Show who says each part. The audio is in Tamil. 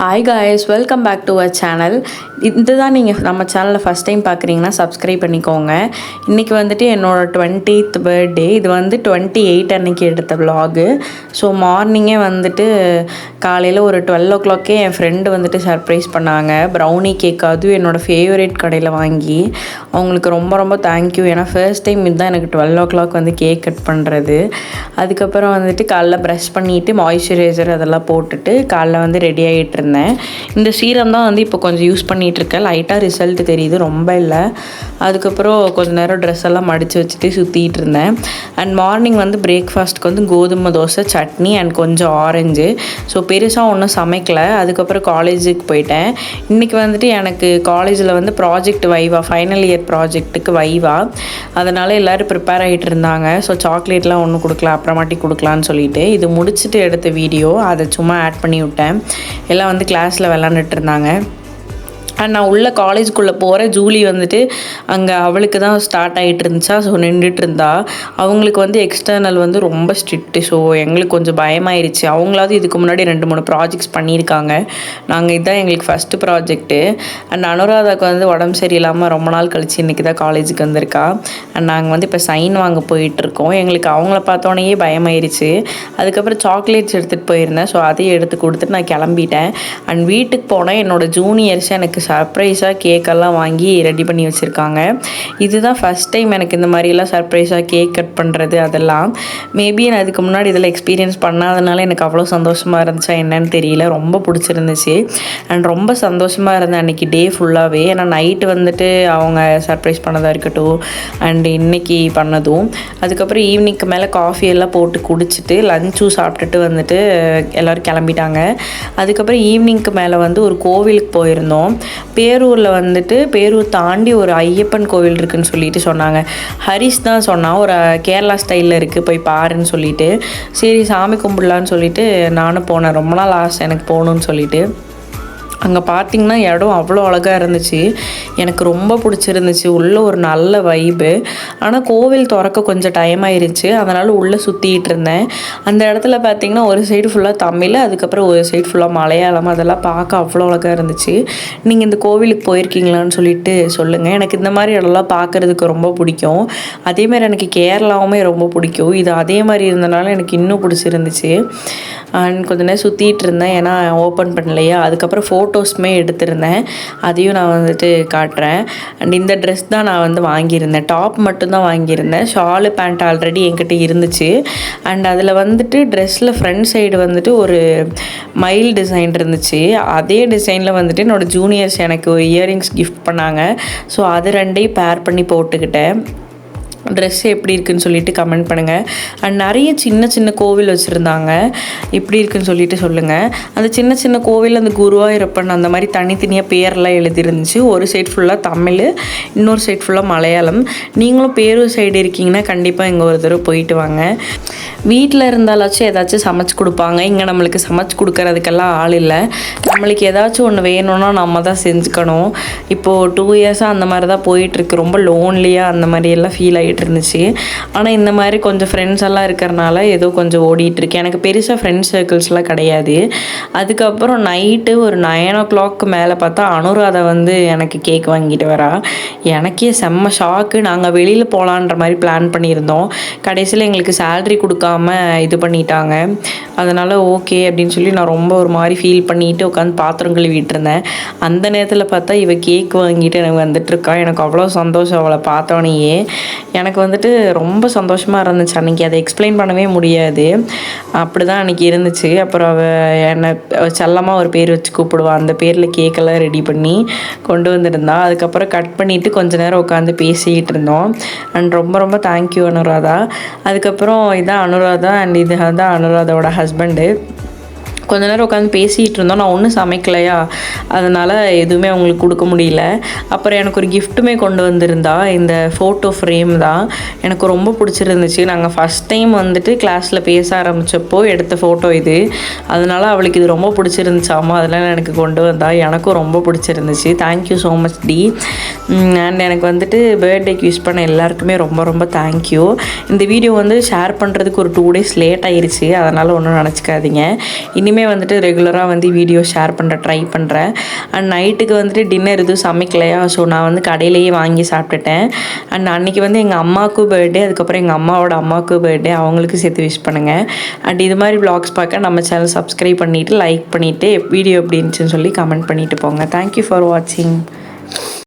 Speaker 1: Hi guys, welcome back to our channel. இதுதான் நீங்கள் நம்ம சேனலில் ஃபஸ்ட் டைம் பார்க்குறீங்கன்னா சப்ஸ்கிரைப் பண்ணிக்கோங்க. இன்றைக்கி வந்துட்டு என்னோடய 20th பர்த்டே. இது வந்து 28 அன்றைக்கி எடுத்த விலாகு. ஸோ மார்னிங்கே வந்துட்டு காலையில் ஒரு 12 o'clock என் ஃப்ரெண்டு வந்துட்டு சர்ப்ரைஸ் பண்ணாங்க. ப்ரௌனி கேக், அதுவும் என்னோடய ஃபேவரேட் கடையில் வாங்கி. அவங்களுக்கு ரொம்ப ரொம்ப தேங்க்யூ. ஏன்னா ஃபர்ஸ்ட் டைம் இதுதான் எனக்கு 12 o'clock வந்து கேக் கட் பண்ணுறது. அதுக்கப்புறம் வந்துட்டு காலைல ப்ரஷ் பண்ணிவிட்டு மாய்ஸ்சரைசர் அதெல்லாம் போட்டுட்டு காலைல வந்து ரெடி ஆகிட்டு இருந்தேன். இந்த சீரம் தான் வந்து இப்போ கொஞ்சம் யூஸ் பண்ணிகிட்ருக்கேன். லைட்டாக ரிசல்ட் தெரியுது, ரொம்ப இல்லை. அதுக்கப்புறம் கொஞ்சம் நேரம் ட்ரெஸ் எல்லாம் மடித்து வச்சுட்டு சுற்றிட்டு இருந்தேன். அண்ட் மார்னிங் வந்து பிரேக்ஃபாஸ்ட்டுக்கு வந்து கோதுமை தோசை, சட்னி அண்ட் கொஞ்சம் ஆரஞ்சு. ஸோ பெருசாக ஒன்றும் சமைக்கலை. அதுக்கப்புறம் காலேஜுக்கு போயிட்டேன். இன்றைக்கி வந்துட்டு எனக்கு காலேஜில் வந்து ப்ராஜெக்ட் வைவா, ஃபைனல் இயர் ப்ராஜெக்ட்டுக்கு வைவா. அதனால் எல்லோரும் ப்ரிப்பேர் ஆகிட்டு இருந்தாங்க. ஸோ சாக்லேட்லாம் ஒன்றும் கொடுக்கல, அப்புறமாட்டி கொடுக்கலான்னு சொல்லிட்டு இது முடிச்சுட்டு எடுத்த வீடியோ, அதை சும்மா ஆட் பண்ணி விட்டேன். எல்லாம் வந்து கிளாஸில் விளாண்டுட்டு இருந்தாங்க. அண்ட் நான் உள்ள காலேஜுக்குள்ளே போகிறேன். ஜூலி வந்துட்டு அங்கே அவளுக்கு தான் ஸ்டார்ட் ஆகிட்டு இருந்துச்சா, ஸோ நின்றுட்டு இருந்தா. அவங்களுக்கு வந்து எக்ஸ்டர்னல் வந்து ரொம்ப ஸ்ட்ரிக்ட்டு. ஸோ எங்களுக்கு கொஞ்சம் பயமாயிருச்சு. அவங்களாவது இதுக்கு முன்னாடி 2-3 ப்ராஜெக்ட்ஸ் பண்ணியிருக்காங்க. நாங்கள் இதுதான் எங்களுக்கு ஃபஸ்ட்டு ப்ராஜெக்ட்டு. அண்ட் அனுராதாவுக்கு வந்து உடம்பு சரியில்லாமல் ரொம்ப நாள் கழிச்சு இன்றைக்கி தான் காலேஜுக்கு வந்திருக்கா. அண்ட் நாங்கள் வந்து இப்போ சைன் வாங்க போயிட்டுருக்கோம். எங்களுக்கு அவங்கள பார்த்தோன்னே பயமாயிருச்சு. அதுக்கப்புறம் சாக்லேட்ஸ் எடுத்துகிட்டு போயிருந்தேன். ஸோ அதையும் எடுத்து கொடுத்துட்டு நான் கிளம்பிட்டேன். அண்ட் வீட்டுக்கு போனேன். என்னோடய ஜூனியர்ஸ் எனக்கு சர்ப்ரைஸாக கேக்கெல்லாம் வாங்கி ரெடி பண்ணி வச்சுருக்காங்க. இதுதான் ஃபஸ்ட் டைம் எனக்கு இந்த மாதிரிலாம் சர்ப்ரைஸாக கேக் கட் பண்ணுறது. அதெல்லாம் மேபி நான் அதுக்கு முன்னாடி இதில் எக்ஸ்பீரியன்ஸ் பண்ணாதனால எனக்கு அவ்வளோ சந்தோஷமாக இருந்துச்சா என்னன்னு தெரியல. ரொம்ப பிடிச்சிருந்துச்சு. அண்ட் ரொம்ப சந்தோஷமாக இருந்தேன் அன்றைக்கி டே ஃபுல்லாகவே. ஏன்னா நைட்டு வந்துட்டு அவங்க சர்ப்ரைஸ் பண்ணதாக இருக்கட்டும், அண்ட் இன்றைக்கி பண்ணதும். அதுக்கப்புறம் ஈவினிங்க்கு மேலே காஃபி எல்லாம் போட்டு குடிச்சிட்டு லஞ்சும் சாப்பிட்டுட்டு வந்துட்டு எல்லோரும் கிளம்பிட்டாங்க. அதுக்கப்புறம் ஈவினிங்க்கு மேலே வந்து ஒரு கோவிலுக்கு போயிருந்தோம். பேரூரில் வந்துட்டு பேரூர் தாண்டி ஒரு ஐயப்பன் கோவில் இருக்குதுன்னு சொல்லிட்டு சொன்னாங்க. ஹரிஷ் தான் சொன்னான், ஒரு கேரளா ஸ்டைலில் இருக்குது, போய் பாருன்னு சொல்லிட்டு. சரி சாமி கும்பிடலான்னு சொல்லிட்டு நானும் போனேன். ரொம்ப நாள் ஆசை எனக்கு போகணுன்னு சொல்லிட்டு. அங்கே பார்த்திங்கன்னா இடம் அவ்வளோ அழகாக இருந்துச்சு. எனக்கு ரொம்ப பிடிச்சிருந்துச்சு. உள்ளே ஒரு நல்ல வைப்பு. ஆனால் கோவில் திறக்க கொஞ்சம் டைம் ஆயிருச்சு. அதனால் உள்ளே சுற்றிட்டு இருந்தேன். அந்த இடத்துல பார்த்திங்கன்னா ஒரு சைடு ஃபுல்லாக தமிழ், அதுக்கப்புறம் ஒரு சைடு ஃபுல்லாக மலையாளம். அதெல்லாம் பார்க்க அவ்வளோ அழகாக இருந்துச்சு. நீங்கள் இந்த கோவிலுக்கு போயிருக்கீங்களான்னு சொல்லிட்டு சொல்லுங்கள். எனக்கு இந்த மாதிரி இடம்லாம் பார்க்குறதுக்கு ரொம்ப பிடிக்கும். அதேமாதிரி எனக்கு கேரளாவுமே ரொம்ப பிடிக்கும். இது அதே மாதிரி இருந்தனால எனக்கு இன்னும் பிடிச்சிருந்துச்சு. அண்ட் கொஞ்ச நேரம் சுற்றிட்டு இருந்தேன். ஏன்னா ஓப்பன் பண்ணலையா. அதுக்கப்புறம் ஃபோட்டோஸுமே எடுத்திருந்தேன். அதையும் நான் வந்துட்டு காட்டுறேன். அண்ட் இந்த ட்ரெஸ் தான் நான் வந்து வாங்கியிருந்தேன். டாப் மட்டும்தான் வாங்கியிருந்தேன். ஷாலு பேண்ட் ஆல்ரெடி என்கிட்ட இருந்துச்சு. அண்ட் அதில் வந்துட்டு ட்ரெஸ்ஸில் ஃப்ரண்ட் சைடு வந்துட்டு ஒரு மயில் டிசைன் இருந்துச்சு. அதே டிசைனில் வந்துட்டு என்னோடய ஜூனியர்ஸ் எனக்கு ஒரு இயரிங்ஸ் கிஃப்ட் பண்ணாங்க. ஸோ அது ரெண்டையும் பேர் பண்ணி போட்டுக்கிட்டேன். ட்ரெஸ் எப்படி இருக்குதுன்னு சொல்லிட்டு கமெண்ட் பண்ணுங்கள். அண்ட் நிறைய சின்ன சின்ன கோவில் வச்சுருந்தாங்க. எப்படி இருக்குதுன்னு சொல்லிட்டு சொல்லுங்கள். அந்த சின்ன சின்ன கோவில் அந்த குருவாயூரப்பன் அந்த மாதிரி தனித்தனியாக பேரெல்லாம் எழுதிருந்துச்சு. ஒரு சைட் ஃபுல்லாக தமிழ், இன்னொரு சைட் ஃபுல்லாக மலையாளம். நீங்களும் பேரூர் சைடு இருக்கீங்கன்னா கண்டிப்பாக இங்கே ஒரு தடவை போயிட்டு வாங்க. வீட்டில் இருந்தாலாச்சும் ஏதாச்சும் சமைச்சு கொடுப்பாங்க. இங்கே நம்மளுக்கு சமைச்சு கொடுக்கறதுக்கெல்லாம் ஆள் இல்லை. நம்மளுக்கு ஏதாச்சும் ஒன்று வேணும்னா நம்ம தான் செஞ்சுக்கணும். இப்போது 2 இயர்ஸாக அந்த மாதிரி தான் போயிட்டுருக்கு. ரொம்ப லோன்லியாக அந்த மாதிரியெல்லாம் ஃபீல் ஆகிட்டு இருந்துச்சு. ஆனால் இந்த மாதிரி கொஞ்சம் ஃப்ரெண்ட்ஸ் எல்லாம் இருக்கிறனால ஏதோ கொஞ்சம் ஓடிட்டுருக்கு. எனக்கு பெருசாக ஃப்ரெண்ட்ஸ் சர்க்கிள்ஸ்லாம் கிடையாது. அதுக்கப்புறம் நைட்டு ஒரு 9 o'clock மேலே பார்த்தா அனுராதா வந்து எனக்கு கேக் வாங்கிட்டு வரா. எனக்கே செம்ம ஷாக்கு. நாங்கள் வெளியில் போகலான்ற மாதிரி பிளான் பண்ணியிருந்தோம். கடைசியில் எங்களுக்கு சேல்ரி கொடுக்காம இது பண்ணிட்டாங்க. அதனால் ஓகே அப்படின்னு சொல்லி நான் ரொம்ப ஒரு மாதிரி ஃபீல் பண்ணிட்டு உட்காந்து பாத்திரம் கழுவிட்டு இருந்தேன். அந்த நேரத்தில் பார்த்தா இவ கேக் வாங்கிட்டு எனக்கு வந்துட்டுருக்கா. எனக்கு அவ்வளோ சந்தோஷம் அவளை பார்த்தோன்னே. எனக்கு வந்துட்டு ரொம்ப சந்தோஷமாக இருந்துச்சு அன்றைக்கி. அதை எக்ஸ்பிளைன் பண்ணவே முடியாது. அப்படி தான் அன்றைக்கி இருந்துச்சு. அப்புறம் அவள் என்னை செல்லமாக ஒரு பேர் வச்சு கூப்பிடுவாள். அந்த பேரில் கேக்கெல்லாம் ரெடி பண்ணி கொண்டு வந்துருந்தா. அதுக்கப்புறம் கட் பண்ணிவிட்டு கொஞ்ச நேரம் உட்காந்து பேசிக்கிட்டு இருந்தோம். அண்ட் ரொம்ப ரொம்ப தேங்க்யூ அனுராதா. அதுக்கப்புறம் இதான் அனுராதா. அண்ட் இது தான் அனுராதாவோட ஹஸ்பண்டு. கொஞ்ச நேரம் உட்காந்து பேசிகிட்டு இருந்தோம். நான் ஒன்றும் சமைக்கலையா, அதனால் எதுவுமே அவங்களுக்கு கொடுக்க முடியல. அப்புறம் எனக்கு ஒரு கிஃப்ட்டுமே கொண்டு வந்திருந்தா. இந்த ஃபோட்டோ ஃப்ரேம் தான் எனக்கு ரொம்ப பிடிச்சிருந்துச்சு. நாங்கள் ஃபஸ்ட் டைம் வந்துட்டு கிளாஸில் பேச ஆரம்பித்தப்போ எடுத்த ஃபோட்டோ இது. அதனால் அவளுக்கு இது ரொம்ப பிடிச்சிருந்துச்சாமா. அதெல்லாம் எனக்கு கொண்டு வந்தா. எனக்கும் ரொம்ப பிடிச்சிருந்துச்சு. தேங்க்யூ ஸோ மச் டி. அண்ட் எனக்கு வந்துட்டு பர்த்டேக்கு விஷ் பண்ண எல்லாருக்குமே ரொம்ப ரொம்ப தேங்க்யூ. இந்த வீடியோ வந்து ஷேர் பண்ணுறதுக்கு ஒரு 2 days லேட் ஆகிருச்சு. அதனால் ஒன்றும் நினச்சிக்காதீங்க. இனிமேல் இனிமேல் வந்துட்டு ரெகுலராக வந்து வீடியோ ஷேர் ட்ரை பண்ணுறேன். அண்ட் நைட்டுக்கு வந்துட்டு டின்னர் எதுவும் சமைக்கலையா, ஸோ நான் வந்து கடையிலேயே வாங்கி சாப்பிட்டுட்டேன். அண்ட் அன்றைக்கி வந்து எங்கள் அம்மாவுக்கும் பர்த்டே, அதுக்கப்புறம் எங்கள் அம்மாவோட அம்மாவுக்கும் பர்த்டே, அவங்களுக்கு சேர்த்து விஷ் பண்ணுங்கள். அண்ட் இது மாதிரி vlogs பார்க்க நம்ம சேனல் சப்ஸ்கிரைப் பண்ணிவிட்டு லைக் பண்ணிவிட்டு வீடியோ எப்படி இருந்துச்சுன்னு சொல்லி கமெண்ட் பண்ணிவிட்டு போங்க. தேங்க்யூ ஃபார் வாட்சிங்.